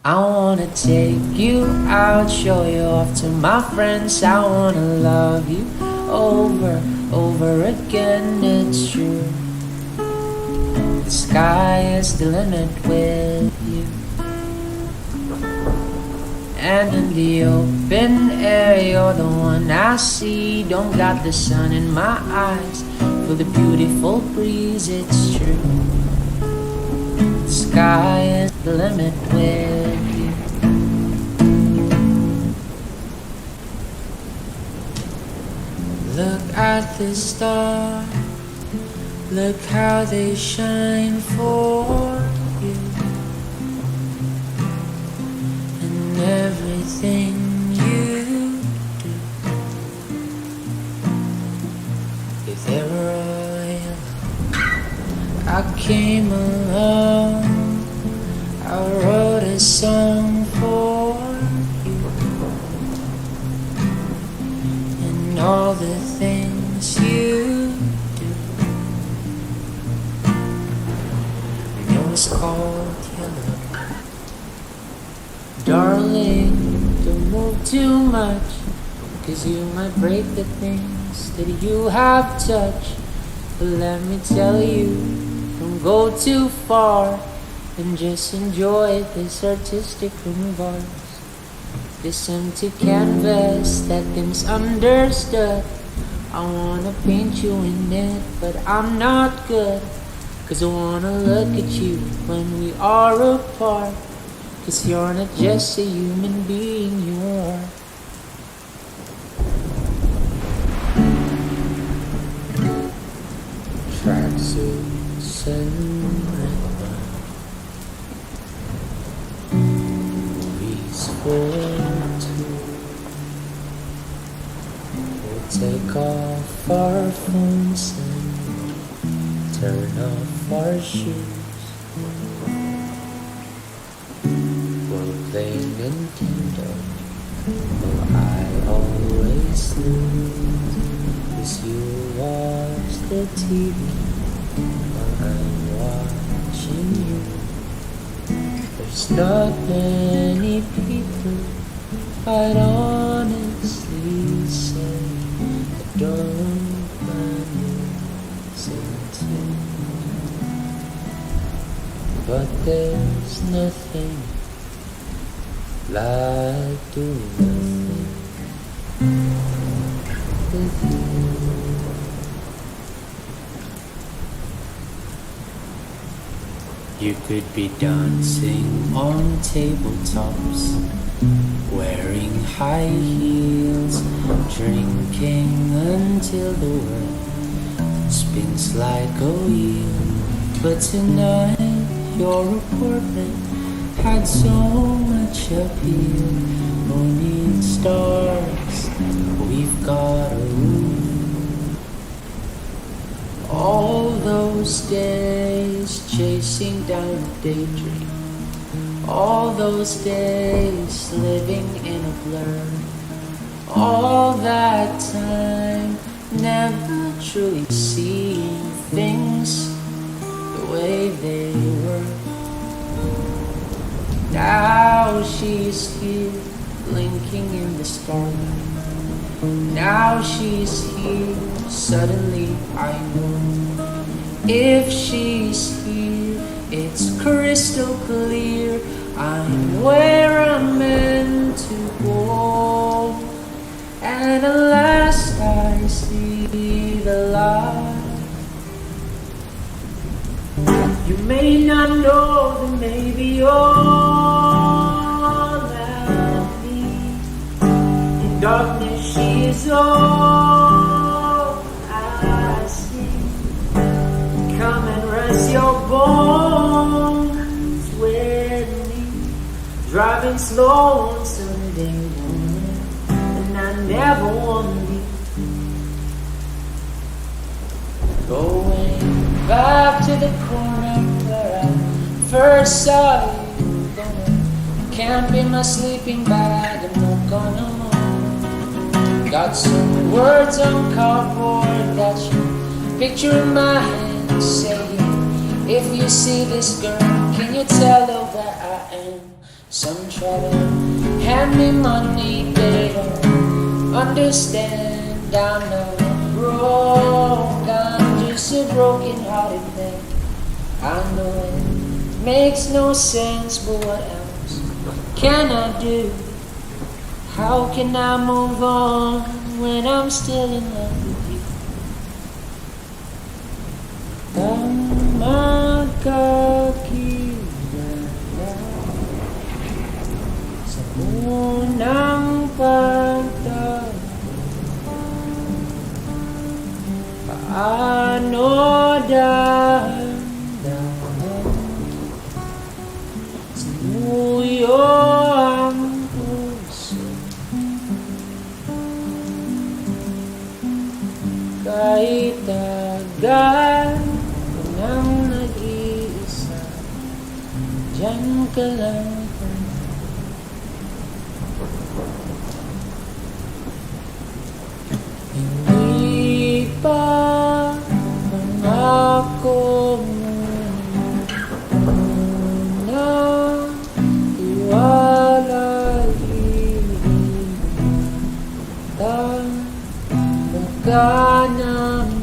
I wanna take you out, show you off to my friends. I wanna love you over again. It's true. The sky is the limit with you. And in the open air, you're the one I see. Don't got the sun in my eyes, feel the beautiful breeze. It's true. The sky is the limit with you. Look at the stars, look how they shine for you. And everything you do, if they were all yellow, I came along, I wrote a song for you. And all the things you do, it was called yellow. Darling, don't move too much, 'cause you might break the things that you have touched. But let me tell you, don't go too far, and just enjoy this artistic room of ours. This empty canvas that things understood. I wanna paint you in it, but I'm not good, 'cause I wanna look at you when we are apart. 'Cause you're not just a human being, you are. Tracksuits and red movies for two. We'll take off our phones and turn off our shoes. We'll play Nintendo, though I always lose, 'cause you watch the TV while I'm watching you. There's not many people I'd honestly say that don't mind losing to, but there's nothing like doing nothing with you. You could be dancing on tabletops, wearing high heels, drinking until the world spins like a wheel. But tonight your apartment had so much appeal. No need stars, we've got a room. All those days chasing down a daydream, all those days living in a blur, all that time never truly seeing things the way they were. Now she's here, blinking in the starlight. Now she's here, suddenly I know. If she's here, it's crystal clear. I'm where I'm meant to go. And at last I see the light. You may not know that maybe all that need. In darkness she is all I see. Come and rest your bones with me. Driving slow on Sunday morning, and I never wanna be going back to the corner where I first saw you. Can't be my sleeping bag, I'm not gonna move. Got some words on cardboard that you picture in my hand, saying, if you see this girl, can you tell her where I am? Some try to hand me money, they don't understand I'm not broke, I'm just a broken-hearted man. I know it makes no sense, but what else can I do? How can I move on when I'm still in love with you? Ang magkakilala sa unang pagtagpo, paano dahan-dahan sinuyo ang puso, kahit tagal nang nag-iisa, diyan ka lang. Hindi pa pangako muna, iwalay kita, mukha namin